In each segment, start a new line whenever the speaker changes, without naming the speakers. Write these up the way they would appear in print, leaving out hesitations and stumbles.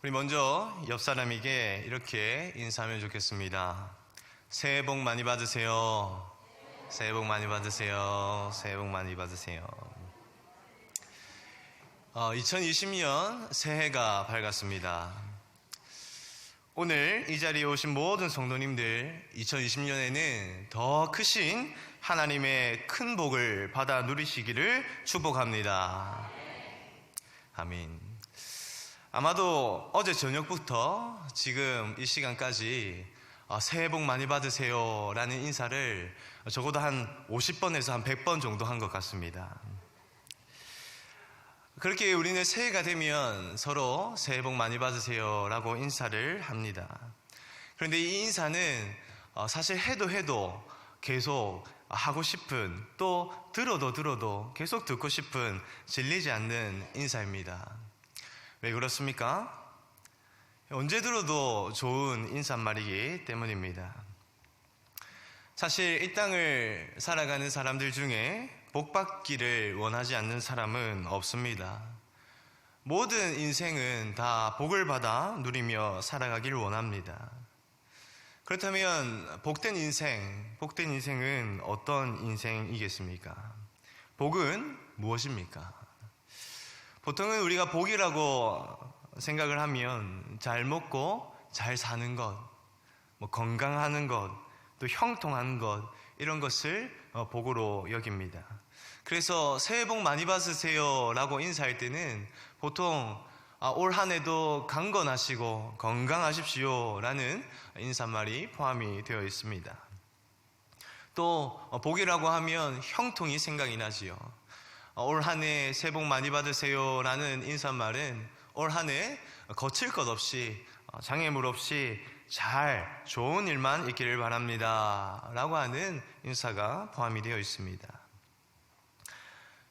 우리 먼저 옆 사람에게 이렇게 인사하면 좋겠습니다. 새해 복 많이 받으세요. 새해 복 많이 받으세요. 새해 복 많이 받으세요. 2020년 새해가 밝았습니다. 오늘 이 자리에 오신 모든 성도님들, 2020년에는 더 크신 하나님의 큰 복을 받아 누리시기를 축복합니다. 아멘. 아마도 어제 저녁부터 지금 이 시간까지 새해 복 많이 받으세요 라는 인사를 적어도 한 50번에서 한 100번 정도 한 것 같습니다. 그렇게 우리는 새해가 되면 서로 새해 복 많이 받으세요 라고 인사를 합니다. 그런데 이 인사는 사실 해도 계속 하고 싶은, 또 들어도 계속 듣고 싶은, 질리지 않는 인사입니다. 왜 그렇습니까? 언제 들어도 좋은 인사말이기 때문입니다. 사실 이 땅을 살아가는 사람들 중에 복 받기를 원하지 않는 사람은 없습니다. 모든 인생은 다 복을 받아 누리며 살아가길 원합니다. 그렇다면 복된 인생은 어떤 인생이겠습니까? 복은 무엇입니까? 보통은 우리가 복이라고 생각을 하면 잘 먹고 잘 사는 것, 건강하는 것, 또 형통한 것, 이런 것을 복으로 여깁니다. 그래서 새해 복 많이 받으세요 라고 인사할 때는 보통 올 한 해도 강건하시고 건강하십시오 라는 인사말이 포함이 되어 있습니다. 또 복이라고 하면 형통이 생각이 나지요. 올 한 해 새해 복 많이 받으세요 라는 인사말은 올 한 해 거칠 것 없이, 장애물 없이 잘 좋은 일만 있기를 바랍니다 라고 하는 인사가 포함이 되어 있습니다.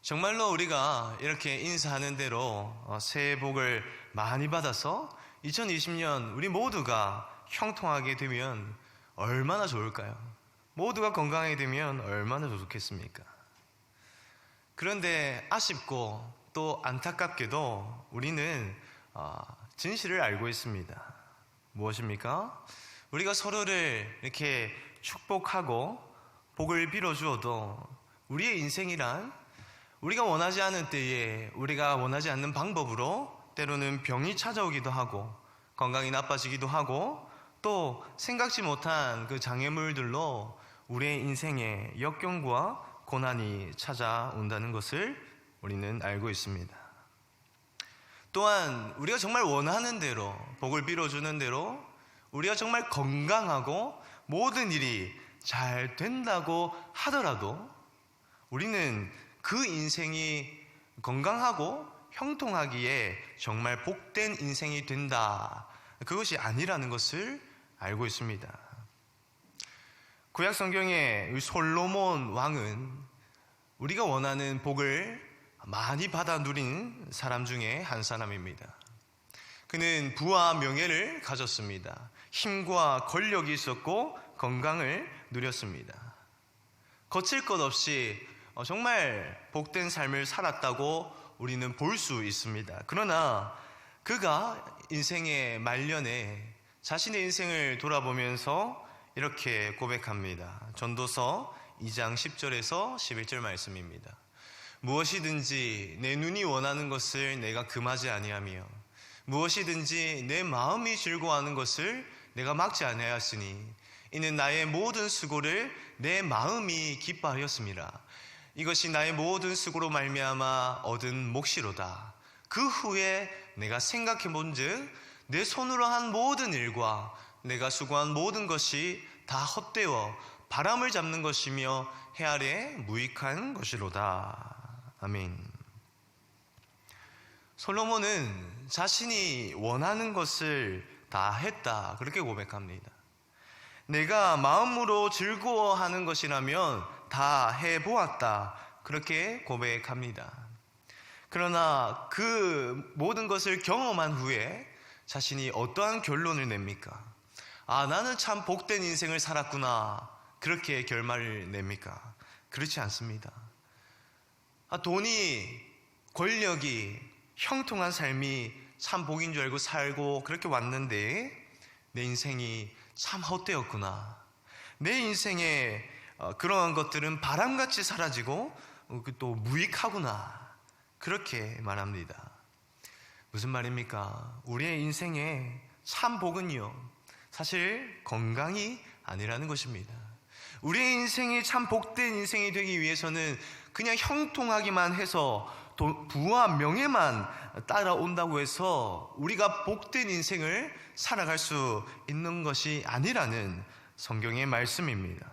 정말로 우리가 이렇게 인사하는 대로 새해 복을 많이 받아서 2020년 우리 모두가 형통하게 되면 얼마나 좋을까요? 모두가 건강하게 되면 얼마나 좋겠습니까? 그런데 아쉽고 또 안타깝게도 우리는 진실을 알고 있습니다. 무엇입니까? 우리가 서로를 이렇게 축복하고 복을 빌어주어도 우리의 인생이란 우리가 원하지 않은 때에 우리가 원하지 않는 방법으로 때로는 병이 찾아오기도 하고 건강이 나빠지기도 하고 또 생각지 못한 그 장애물들로 우리의 인생에 역경과 고난이 찾아온다는 것을 우리는 알고 있습니다. 또한 우리가 정말 원하는 대로 복을 빌어주는 대로 우리가 정말 건강하고 모든 일이 잘 된다고 하더라도 우리는 그 인생이 건강하고 형통하기에 정말 복된 인생이 된다, 그것이 아니라는 것을 알고 있습니다. 구약 성경의 솔로몬 왕은 우리가 원하는 복을 많이 받아 누린 사람 중에 한 사람입니다. 그는 부와 명예를 가졌습니다. 힘과 권력이 있었고 건강을 누렸습니다. 거칠 것 없이 정말 복된 삶을 살았다고 우리는 볼 수 있습니다. 그러나 그가 인생의 말년에 자신의 인생을 돌아보면서 이렇게 고백합니다. 전도서 2장 10절에서 11절 말씀입니다. 무엇이든지 내 눈이 원하는 것을 내가 금하지 아니하며 무엇이든지 내 마음이 즐거워하는 것을 내가 막지 아니하였으니 이는 나의 모든 수고를 내 마음이 기뻐하였음이라. 이것이 나의 모든 수고로 말미암아 얻은 몫이로다. 그 후에 내가 생각해 본즉 내 손으로 한 모든 일과 내가 수고한 모든 것이 다 헛되어 바람을 잡는 것이며 해 아래 무익한 것이로다. 아멘. 솔로몬은 자신이 원하는 것을 다 했다, 그렇게 고백합니다. 내가 마음으로 즐거워하는 것이라면 다 해보았다, 그렇게 고백합니다. 그러나 그 모든 것을 경험한 후에 자신이 어떠한 결론을 냅니까? 나는 참 복된 인생을 살았구나, 그렇게 결말을 냅니까? 그렇지 않습니다. 돈이, 권력이, 형통한 삶이 참 복인 줄 알고 살고 그렇게 왔는데 내 인생이 참 헛되었구나. 내 인생에 그러한 것들은 바람같이 사라지고 또 무익하구나. 그렇게 말합니다. 무슨 말입니까? 우리의 인생에 참 복은요, 사실 건강이 아니라는 것입니다. 우리의 인생이 참 복된 인생이 되기 위해서는 그냥 형통하기만 해서 부와 명예만 따라온다고 해서 우리가 복된 인생을 살아갈 수 있는 것이 아니라는 성경의 말씀입니다.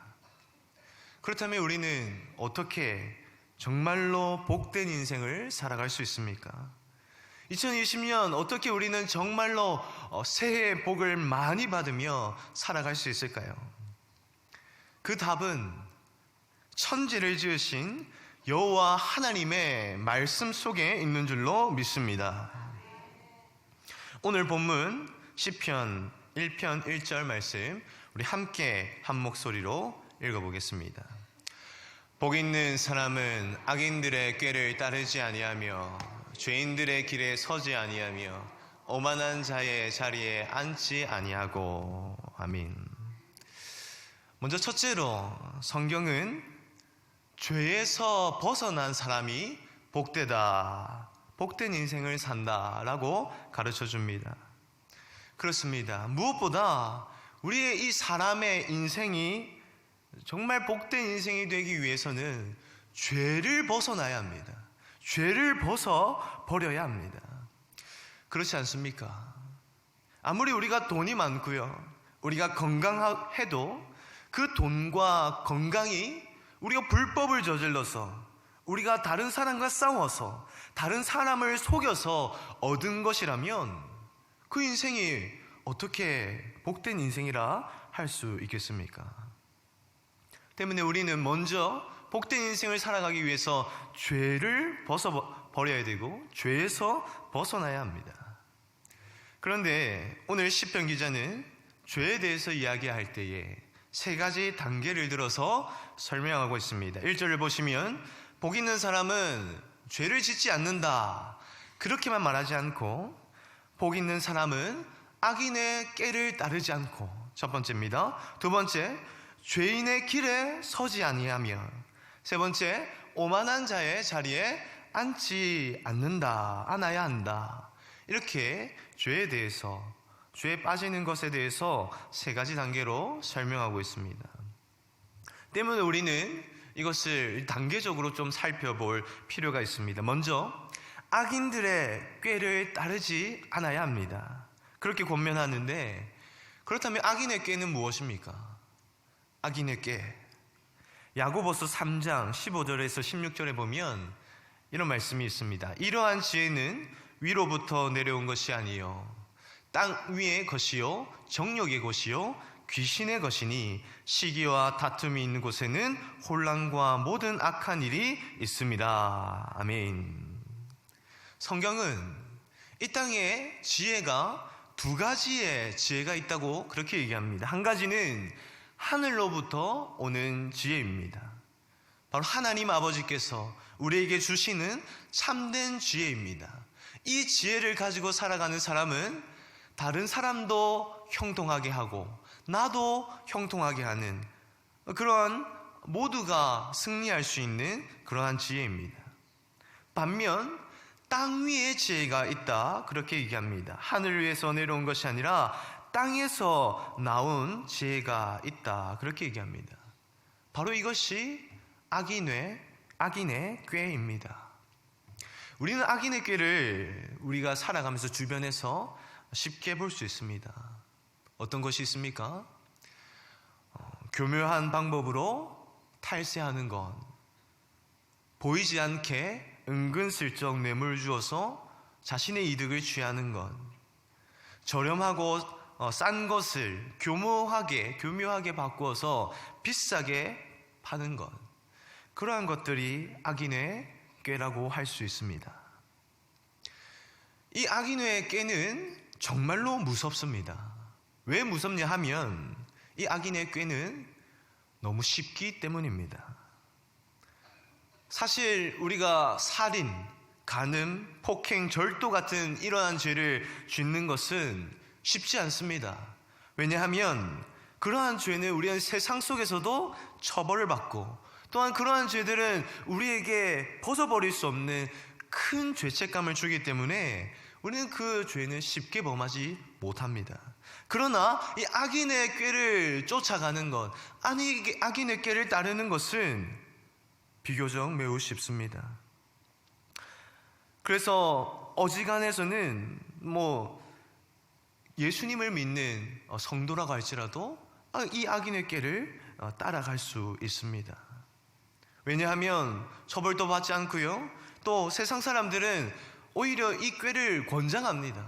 그렇다면 우리는 어떻게 정말로 복된 인생을 살아갈 수 있습니까? 2020년 어떻게 우리는 정말로 새해 복을 많이 받으며 살아갈 수 있을까요? 그 답은 천지를 지으신 여호와 하나님의 말씀 속에 있는 줄로 믿습니다. 오늘 본문 시편 1편 1절 말씀 우리 함께 한 목소리로 읽어보겠습니다. 복 있는 사람은 악인들의 꾀를 따르지 아니하며 죄인들의 길에 서지 아니하며 오만한 자의 자리에 앉지 아니하고. 아멘. 먼저 첫째로 성경은 죄에서 벗어난 사람이 복되다, 복된 인생을 산다라고 가르쳐 줍니다. 그렇습니다. 무엇보다 우리의 이 사람의 인생이 정말 복된 인생이 되기 위해서는 죄를 벗어나야 합니다. 죄를 벗어버려야 합니다. 그렇지 않습니까? 아무리 우리가 돈이 많고요, 우리가 건강해도 그 돈과 건강이 우리가 불법을 저질러서, 우리가 다른 사람과 싸워서, 다른 사람을 속여서 얻은 것이라면 그 인생이 어떻게 복된 인생이라 할 수 있겠습니까? 때문에 우리는 먼저 복된 인생을 살아가기 위해서 죄를 벗어버려야 되고 죄에서 벗어나야 합니다. 그런데 오늘 시편 기자는 죄에 대해서 이야기할 때에 세 가지 단계를 들어서 설명하고 있습니다. 1절을 보시면 복 있는 사람은 죄를 짓지 않는다, 그렇게만 말하지 않고 복 있는 사람은 악인의 꾀를 따르지 않고, 첫 번째입니다. 두 번째, 죄인의 길에 서지 아니하며, 세 번째, 오만한 자의 자리에 앉지 않아야 한다. 이렇게 죄에 대해서, 죄에 빠지는 것에 대해서 세 가지 단계로 설명하고 있습니다. 때문에 우리는 이것을 단계적으로 좀 살펴볼 필요가 있습니다. 먼저 악인들의 꾀를 따르지 않아야 합니다. 그렇게 권면하는데, 그렇다면 악인의 꾀는 무엇입니까? 악인의 꾀, 야고보서 3장 15절에서 16절에 보면 이런 말씀이 있습니다. 이러한 지혜는 위로부터 내려온 것이 아니요 땅 위의 것이요 정욕의 것이요 귀신의 것이니 시기와 다툼이 있는 곳에는 혼란과 모든 악한 일이 있습니다. 아멘. 성경은 이 땅에 지혜가 두 가지의 지혜가 있다고 그렇게 얘기합니다. 한 가지는 하늘로부터 오는 지혜입니다. 바로 하나님 아버지께서 우리에게 주시는 참된 지혜입니다. 이 지혜를 가지고 살아가는 사람은 다른 사람도 형통하게 하고 나도 형통하게 하는 그러한, 모두가 승리할 수 있는 그러한 지혜입니다. 반면 땅 위에 지혜가 있다, 그렇게 얘기합니다. 하늘 위에서 내려온 것이 아니라 땅에서 나온 지혜가 있다, 그렇게 얘기합니다. 바로 이것이 악인의 꾀입니다. 우리는 악인의 꾀를 우리가 살아가면서 주변에서 쉽게 볼 수 있습니다. 어떤 것이 있습니까? 교묘한 방법으로 탈세하는 것, 보이지 않게 은근슬쩍 뇌물 주어서 자신의 이득을 취하는 것, 저렴하고 싼 것을 교묘하게 바꾸어서 비싸게 파는 것, 그러한 것들이 악인의 꾀라고 할 수 있습니다. 이 악인의 꾀는 정말로 무섭습니다. 왜 무섭냐 하면 이 악인의 꾀는 너무 쉽기 때문입니다. 사실 우리가 살인, 간음, 폭행, 절도 같은 이러한 죄를 짓는 것은 쉽지 않습니다. 왜냐하면 그러한 죄는 우리는 세상 속에서도 처벌을 받고, 또한 그러한 죄들은 우리에게 벗어버릴 수 없는 큰 죄책감을 주기 때문에 우리는 그 죄는 쉽게 범하지 못합니다. 그러나 이 악인의 꾀를 쫓아가는 것, 아니 악인의 꾀를 따르는 것은 비교적 매우 쉽습니다. 그래서 어지간해서는 예수님을 믿는 성도라고 할지라도 이 악인의 꾀를 따라갈 수 있습니다. 왜냐하면 처벌도 받지 않고요, 또 세상 사람들은 오히려 이 꾀를 권장합니다.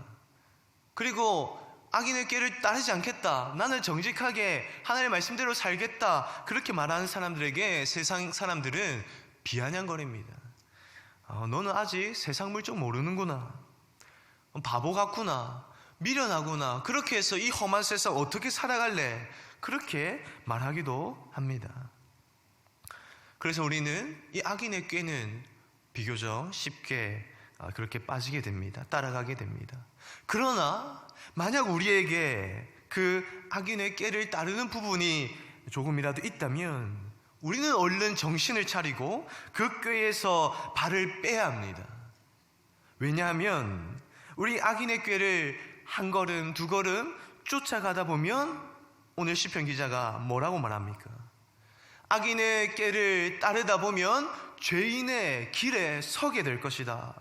그리고 악인의 꾀를 따르지 않겠다, 나는 정직하게 하나님의 말씀대로 살겠다, 그렇게 말하는 사람들에게 세상 사람들은 비아냥거립니다. 너는 아직 세상 물정 모르는구나, 바보 같구나, 미련하구나, 그렇게 해서 이 험한 세상 어떻게 살아갈래, 그렇게 말하기도 합니다. 그래서 우리는 이 악인의 꾀는 비교적 쉽게 그렇게 빠지게 됩니다. 따라가게 됩니다. 그러나 만약 우리에게 그 악인의 꾀를 따르는 부분이 조금이라도 있다면 우리는 얼른 정신을 차리고 그 꾀에서 발을 빼야 합니다. 왜냐하면 우리 악인의 꾀를 한 걸음 두 걸음 쫓아가다 보면 오늘 시편 기자가 뭐라고 말합니까? 악인의 꾀를 따르다 보면 죄인의 길에 서게 될 것이다.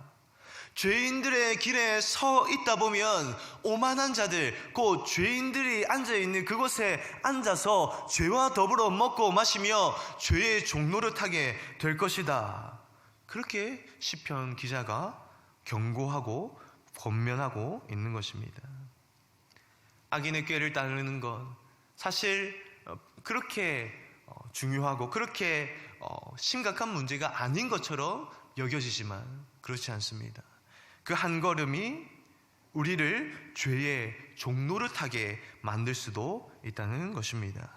죄인들의 길에 서 있다 보면 오만한 자들, 곧 죄인들이 앉아있는 그곳에 앉아서 죄와 더불어 먹고 마시며 죄의 종노릇하게 될 것이다. 그렇게 시편 기자가 경고하고 권면하고 있는 것입니다. 악인의 꾀를 따르는 것, 사실 그렇게 중요하고 그렇게 심각한 문제가 아닌 것처럼 여겨지지만 그렇지 않습니다. 그 한 걸음이 우리를 죄의 종노릇하게 만들 수도 있다는 것입니다.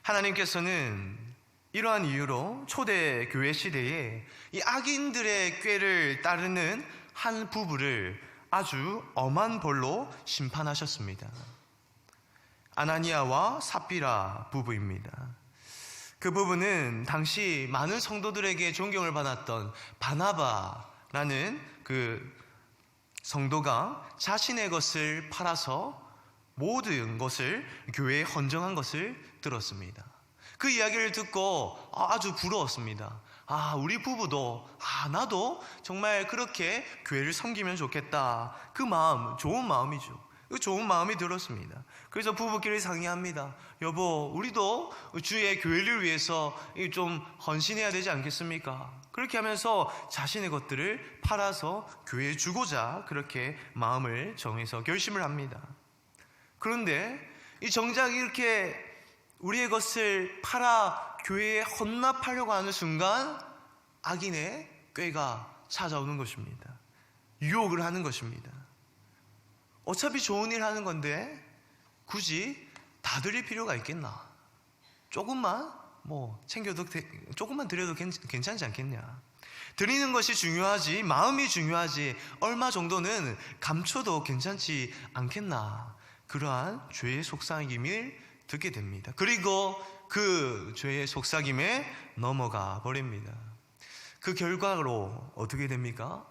하나님께서는 이러한 이유로 초대 교회 시대에 이 악인들의 꾀를 따르는 한 부부를 아주 엄한 벌로 심판하셨습니다. 아나니아와 삽비라 부부입니다. 그 부부는 당시 많은 성도들에게 존경을 받았던 바나바라는 그 성도가 자신의 것을 팔아서 모든 것을 교회에 헌정한 것을 들었습니다. 그 이야기를 듣고 아주 부러웠습니다. 우리 부부도 나도 정말 그렇게 교회를 섬기면 좋겠다. 그 마음, 좋은 마음이죠. 그 좋은 마음이 들었습니다. 그래서 부부끼리 상의합니다. 여보, 우리도 주의 교회를 위해서 좀 헌신해야 되지 않겠습니까? 그렇게 하면서 자신의 것들을 팔아서 교회에 주고자 그렇게 마음을 정해서 결심을 합니다. 그런데 이 정작 이렇게 우리의 것을 팔아 교회에 헌납하려고 하는 순간 악인의 꾀가 찾아오는 것입니다. 유혹을 하는 것입니다. 어차피 좋은 일 하는 건데 굳이 다 드릴 필요가 있겠나? 조금만 조금만 드려도 괜찮지 않겠냐? 드리는 것이 중요하지, 마음이 중요하지, 얼마 정도는 감춰도 괜찮지 않겠나? 그러한 죄의 속삭임을 듣게 됩니다. 그리고 그 죄의 속삭임에 넘어가 버립니다. 그 결과로 어떻게 됩니까?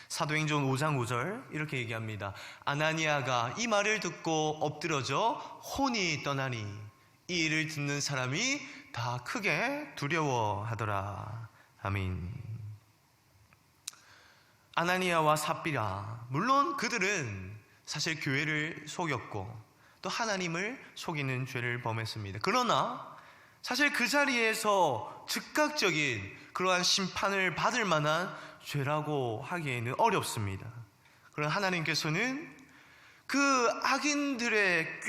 사도행전 5장 5절 이렇게 얘기합니다. 아나니아가 이 말을 듣고 엎드러져 혼이 떠나니 이 일을 듣는 사람이 다 크게 두려워하더라. 아멘. 아나니아와 삽비라, 물론 그들은 사실 교회를 속였고 또 하나님을 속이는 죄를 범했습니다. 그러나 사실 그 자리에서 즉각적인 그러한 심판을 받을 만한 죄라고 하기에는 어렵습니다. 그러나 하나님께서는 그 악인들의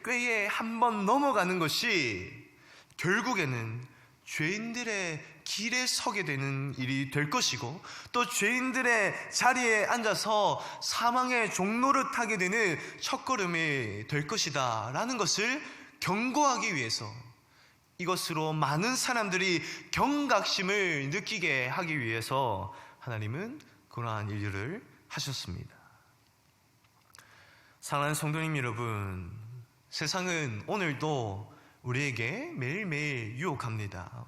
꾀에 한번 넘어가는 것이 결국에는 죄인들의 길에 서게 되는 일이 될 것이고, 또 죄인들의 자리에 앉아서 사망의 종노릇하게 되는 첫걸음이 될 것이다 라는 것을 경고하기 위해서 이것으로 많은 사람들이 경각심을 느끼게 하기 위해서 하나님은 그러한 일들을 하셨습니다. 사랑하는 성도님 여러분, 세상은 오늘도 우리에게 매일매일 유혹합니다.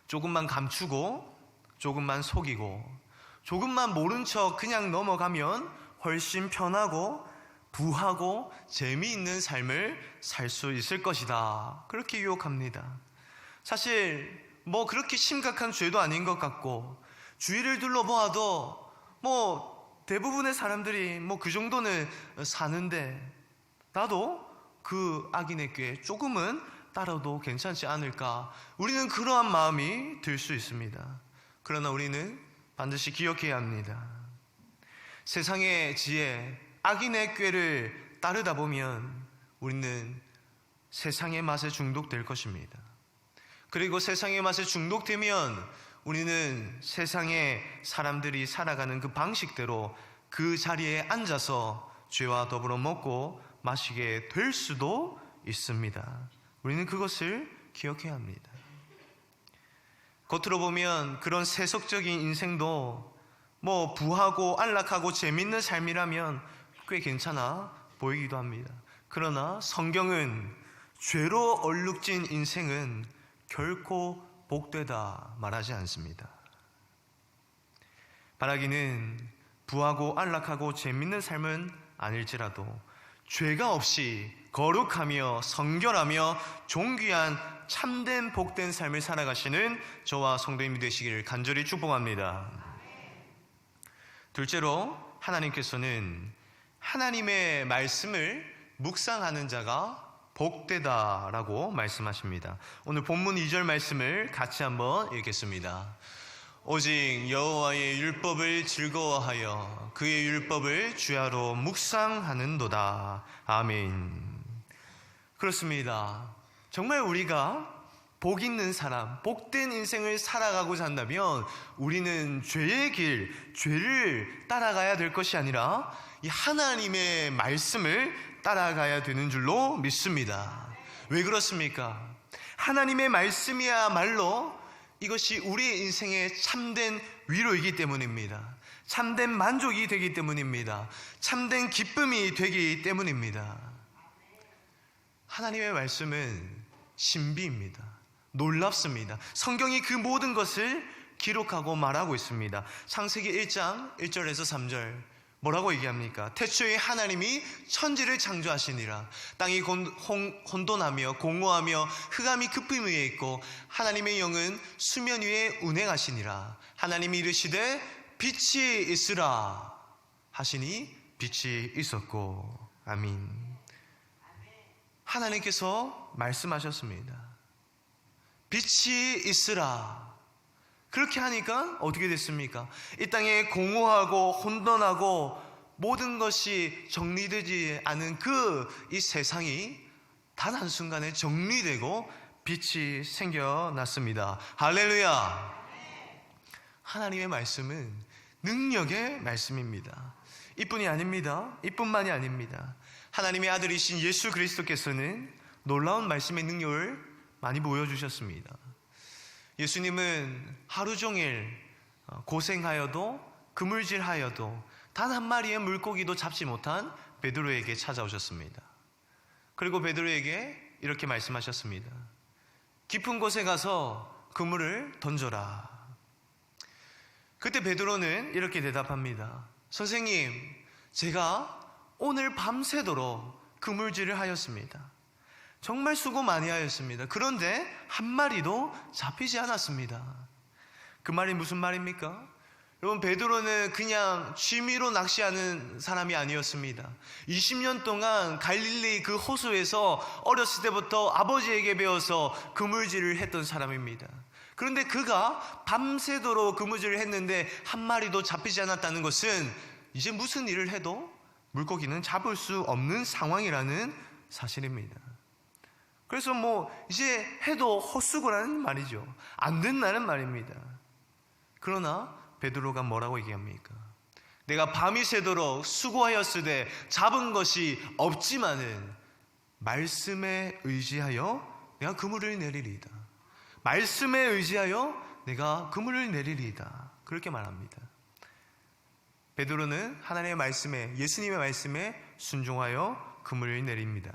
조금만 감추고, 조금만 속이고, 조금만 모른 척 그냥 넘어가면 훨씬 편하고 부하고 재미있는 삶을 살 수 있을 것이다. 그렇게 유혹합니다. 사실 뭐 그렇게 심각한 죄도 아닌 것 같고, 주위를 둘러보아도 뭐 대부분의 사람들이 뭐 그 정도는 사는데 나도 그 악인의 꾀 조금은 따라도 괜찮지 않을까, 우리는 그러한 마음이 들 수 있습니다. 그러나 우리는 반드시 기억해야 합니다. 세상의 지혜, 악인의 꾀를 따르다 보면 우리는 세상의 맛에 중독될 것입니다. 그리고 세상의 맛에 중독되면 우리는 세상의 사람들이 살아가는 그 방식대로 그 자리에 앉아서 죄와 더불어 먹고 마시게 될 수도 있습니다. 우리는 그것을 기억해야 합니다. 겉으로 보면 그런 세속적인 인생도 뭐 부하고 안락하고 재밌는 삶이라면 꽤 괜찮아 보이기도 합니다. 그러나 성경은 죄로 얼룩진 인생은 결코 복되다 말하지 않습니다. 바라기는 부하고 안락하고 재밌는 삶은 아닐지라도 죄가 없이 거룩하며 성결하며 존귀한 참된 복된 삶을 살아가시는 저와 성도님이 되시기를 간절히 축복합니다. 둘째로, 하나님께서는 하나님의 말씀을 묵상하는 자가 복되다라고 말씀하십니다. 오늘 본문 2절 말씀을 같이 한번 읽겠습니다. 오직 여호와의 율법을 즐거워하여 그의 율법을 주야로 묵상하는도다. 아멘. 그렇습니다. 정말 우리가 복 있는 사람, 복된 인생을 살아가고자 한다면 우리는 죄의 길, 죄를 따라가야 될 것이 아니라 이 하나님의 말씀을 따라가야 되는 줄로 믿습니다. 왜 그렇습니까? 하나님의 말씀이야말로 이것이 우리의 인생의 참된 위로이기 때문입니다. 참된 만족이 되기 때문입니다. 참된 기쁨이 되기 때문입니다. 하나님의 말씀은 신비입니다. 놀랍습니다. 성경이 그 모든 것을 기록하고 말하고 있습니다. 창세기 1장 1절에서 3절 뭐라고 얘기합니까? 태초에 하나님이 천지를 창조하시니라. 땅이 혼돈하며 공허하며 흑암이 깊음 위에 있고 하나님의 영은 수면 위에 운행하시니라. 하나님이 이르시되 빛이 있으라 하시니 빛이 있었고. 아멘. 하나님께서 말씀하셨습니다. 빛이 있으라. 그렇게 하니까 어떻게 됐습니까? 이 땅에 공허하고 혼돈하고 모든 것이 정리되지 않은 이 세상이 단 한순간에 정리되고 빛이 생겨났습니다. 할렐루야! 하나님의 말씀은 능력의 말씀입니다. 이뿐이 아닙니다. 이뿐만이 아닙니다. 하나님의 아들이신 예수 그리스도께서는 놀라운 말씀의 능력을 많이 보여주셨습니다. 예수님은 하루 종일 고생하여도 그물질하여도 단 한 마리의 물고기도 잡지 못한 베드로에게 찾아오셨습니다. 그리고 베드로에게 이렇게 말씀하셨습니다. 깊은 곳에 가서 그물을 던져라. 그때 베드로는 이렇게 대답합니다. 선생님, 제가 오늘 밤새도록 그물질을 하였습니다. 정말 수고 많이 하였습니다. 그런데 한 마리도 잡히지 않았습니다. 그 말이 무슨 말입니까? 여러분, 베드로는 그냥 취미로 낚시하는 사람이 아니었습니다. 20년 동안 갈릴리 그 호수에서 어렸을 때부터 아버지에게 배워서 그물질을 했던 사람입니다. 그런데 그가 밤새도록 그물질을 했는데 한 마리도 잡히지 않았다는 것은 이제 무슨 일을 해도 물고기는 잡을 수 없는 상황이라는 사실입니다. 그래서 이제 해도 헛수고라는 말이죠. 안 된다는 말입니다. 그러나 베드로가 뭐라고 얘기합니까? 내가 밤이 새도록 수고하였으되 잡은 것이 없지만은 말씀에 의지하여 내가 그물을 내리리이다. 말씀에 의지하여 내가 그물을 내리리이다. 그렇게 말합니다. 베드로는 하나님의 말씀에, 예수님의 말씀에 순종하여 그물을 내립니다.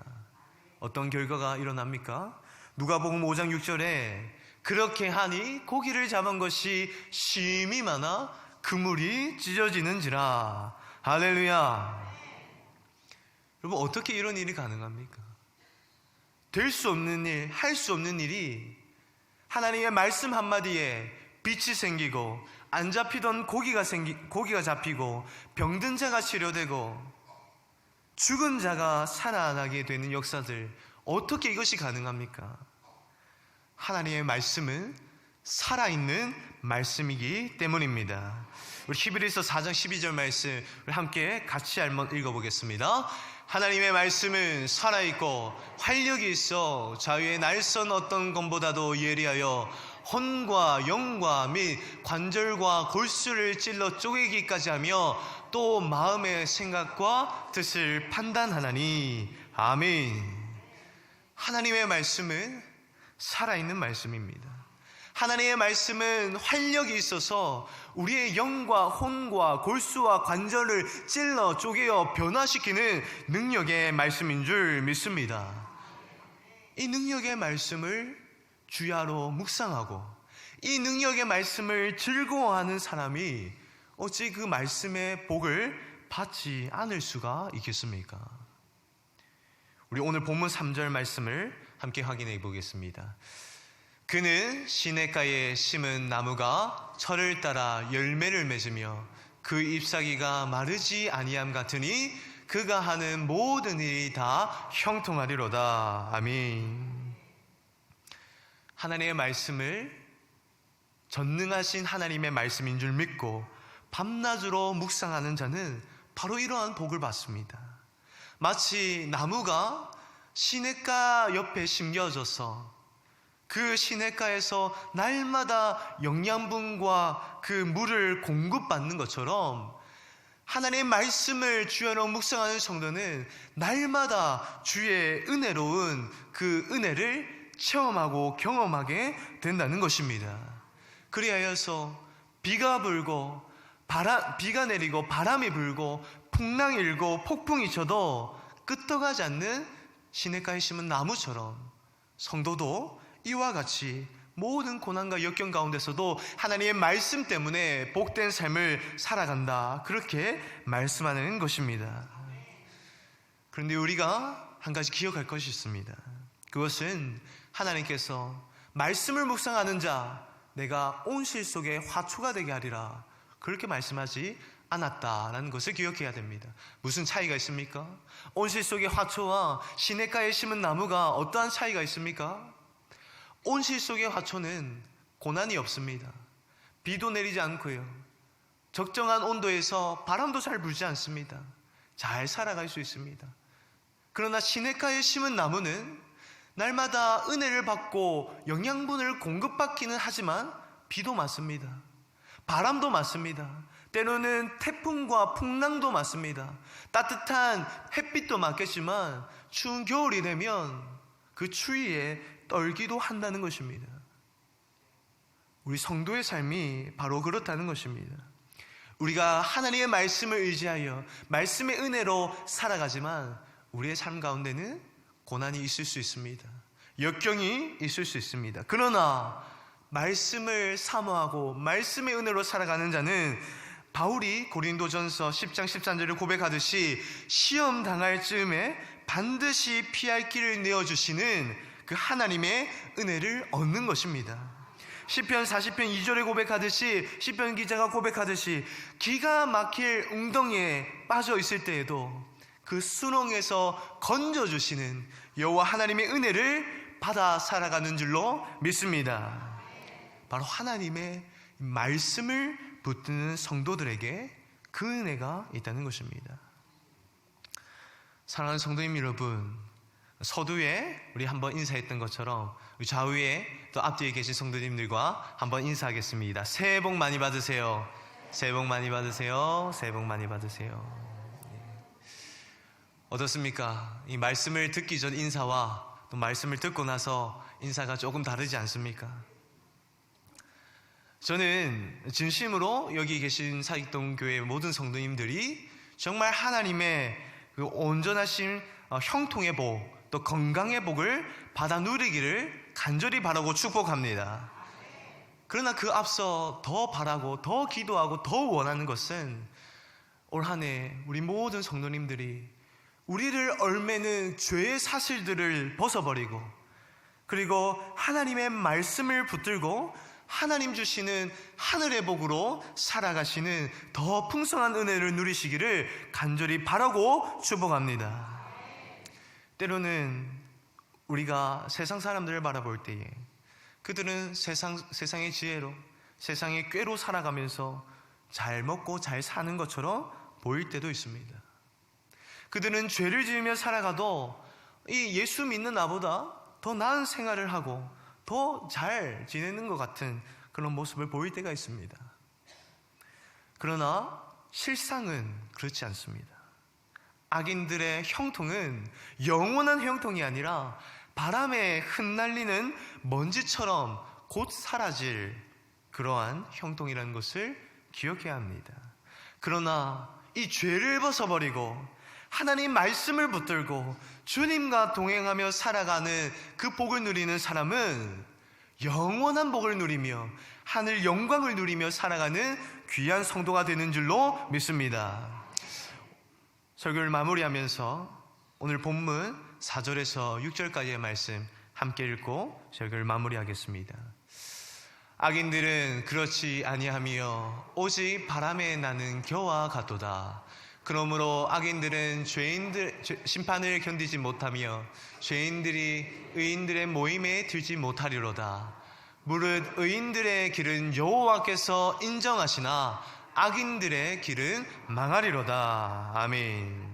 어떤 결과가 일어납니까? 누가복음 5장 6절에 그렇게 하니 고기를 잡은 것이 심히 많아 그물이 찢어지는지라. 할렐루야. 여러분, 어떻게 이런 일이 가능합니까? 될 수 없는 일, 할 수 없는 일이 하나님의 말씀 한마디에 빛이 생기고, 안 잡히던 고기가 잡히고, 병든 자가 치료되고, 죽은 자가 살아나게 되는 역사들, 어떻게 이것이 가능합니까? 하나님의 말씀은 살아있는 말씀이기 때문입니다. 우리 히브리서 4장 12절 말씀 우리 함께 같이 한번 읽어보겠습니다. 하나님의 말씀은 살아있고 활력이 있어 자유의 날선 어떤 검보다도 예리하여 혼과 영과 및 관절과 골수를 찔러 쪼개기까지 하며 또 마음의 생각과 뜻을 판단하나니. 아멘. 하나님의 말씀은 살아있는 말씀입니다. 하나님의 말씀은 활력이 있어서 우리의 영과 혼과 골수와 관절을 찔러 쪼개어 변화시키는 능력의 말씀인 줄 믿습니다. 이 능력의 말씀을 주야로 묵상하고 이 능력의 말씀을 즐거워하는 사람이 어찌 그 말씀의 복을 받지 않을 수가 있겠습니까? 우리 오늘 본문 3절 말씀을 함께 확인해 보겠습니다. 그는 시냇가에 심은 나무가 철을 따라 열매를 맺으며 그 잎사귀가 마르지 아니함 같으니 그가 하는 모든 일이 다 형통하리로다. 아멘. 하나님의 말씀을 전능하신 하나님의 말씀인 줄 믿고 밤낮으로 묵상하는 자는 바로 이러한 복을 받습니다. 마치 나무가 시냇가 옆에 심겨져서 그 시냇가에서 날마다 영양분과 그 물을 공급받는 것처럼 하나님의 말씀을 주야로 묵상하는 성도는 날마다 주의 은혜로운 그 은혜를 체험하고 경험하게 된다는 것입니다. 그리하여서 비가 불고 비가 내리고 바람이 불고 풍랑이 일고 폭풍이 쳐도 끄떡하지 않는 시냇가에 심은 나무처럼 성도도 이와 같이 모든 고난과 역경 가운데서도 하나님의 말씀 때문에 복된 삶을 살아간다, 그렇게 말씀하는 것입니다. 그런데 우리가 한 가지 기억할 것이 있습니다. 그것은 하나님께서 말씀을 묵상하는 자 내가 온실 속에 화초가 되게 하리라, 그렇게 말씀하지 않았다라는 것을 기억해야 됩니다. 무슨 차이가 있습니까? 온실 속의 화초와 시냇가에 심은 나무가 어떠한 차이가 있습니까? 온실 속의 화초는 고난이 없습니다. 비도 내리지 않고요, 적정한 온도에서 바람도 잘 불지 않습니다. 잘 살아갈 수 있습니다. 그러나 시냇가에 심은 나무는 날마다 은혜를 받고 영양분을 공급받기는 하지만 비도 맞습니다. 바람도 맞습니다. 때로는 태풍과 풍랑도 맞습니다. 따뜻한 햇빛도 맞겠지만 추운 겨울이 되면 그 추위에 떨기도 한다는 것입니다. 우리 성도의 삶이 바로 그렇다는 것입니다. 우리가 하나님의 말씀을 의지하여 말씀의 은혜로 살아가지만 우리의 삶 가운데는 고난이 있을 수 있습니다. 역경이 있을 수 있습니다. 그러나 말씀을 사모하고 말씀의 은혜로 살아가는 자는 바울이 고린도전서 10장 13절을 고백하듯이 시험 당할 즈음에 반드시 피할 길을 내어주시는 그 하나님의 은혜를 얻는 것입니다. 시편 40편 2절에 고백하듯이, 시편 기자가 고백하듯이 기가 막힐 웅덩이에 빠져 있을 때에도 그 수렁에서 건져주시는 여호와 하나님의 은혜를 받아 살아가는 줄로 믿습니다. 바로 하나님의 말씀을 붙드는 성도들에게 그 은혜가 있다는 것입니다. 사랑하는 성도님 여러분, 서두에 우리 한번 인사했던 것처럼 좌우에 또 앞뒤에 계신 성도님들과 한번 인사하겠습니다. 새해 복 많이 받으세요. 새해 복 많이 받으세요. 새해 복 많이 받으세요. 어떻습니까? 이 말씀을 듣기 전 인사와 또 말씀을 듣고 나서 인사가 조금 다르지 않습니까? 저는 진심으로 여기 계신 사익동 교회 모든 성도님들이 정말 하나님의 그 온전하신 형통의 복, 또 건강의 복을 받아 누리기를 간절히 바라고 축복합니다. 그러나 그 앞서 더 바라고 더 기도하고 더 원하는 것은 올 한 해 우리 모든 성도님들이 우리를 얽매는 죄의 사실들을 벗어버리고, 그리고 하나님의 말씀을 붙들고 하나님 주시는 하늘의 복으로 살아가시는 더 풍성한 은혜를 누리시기를 간절히 바라고 축복합니다. 때로는 우리가 세상 사람들을 바라볼 때에 그들은 세상의 지혜로, 세상의 꾀로 살아가면서 잘 먹고 잘 사는 것처럼 보일 때도 있습니다. 그들은 죄를 지으며 살아가도 이 예수 믿는 나보다 더 나은 생활을 하고 더 잘 지내는 것 같은 그런 모습을 보일 때가 있습니다. 그러나 실상은 그렇지 않습니다. 악인들의 형통은 영원한 형통이 아니라 바람에 흩날리는 먼지처럼 곧 사라질 그러한 형통이라는 것을 기억해야 합니다. 그러나 이 죄를 벗어버리고 하나님 말씀을 붙들고 주님과 동행하며 살아가는 그 복을 누리는 사람은 영원한 복을 누리며 하늘 영광을 누리며 살아가는 귀한 성도가 되는 줄로 믿습니다. 설교를 마무리하면서 오늘 본문 4절에서 6절까지의 말씀 함께 읽고 설교를 마무리하겠습니다. 악인들은 그렇지 아니하며 오직 바람에 나는 겨와 같도다. 그러므로 악인들은 심판을 견디지 못하며 죄인들이 의인들의 모임에 들지 못하리로다. 무릇 의인들의 길은 여호와께서 인정하시나 악인들의 길은 망하리로다. 아멘.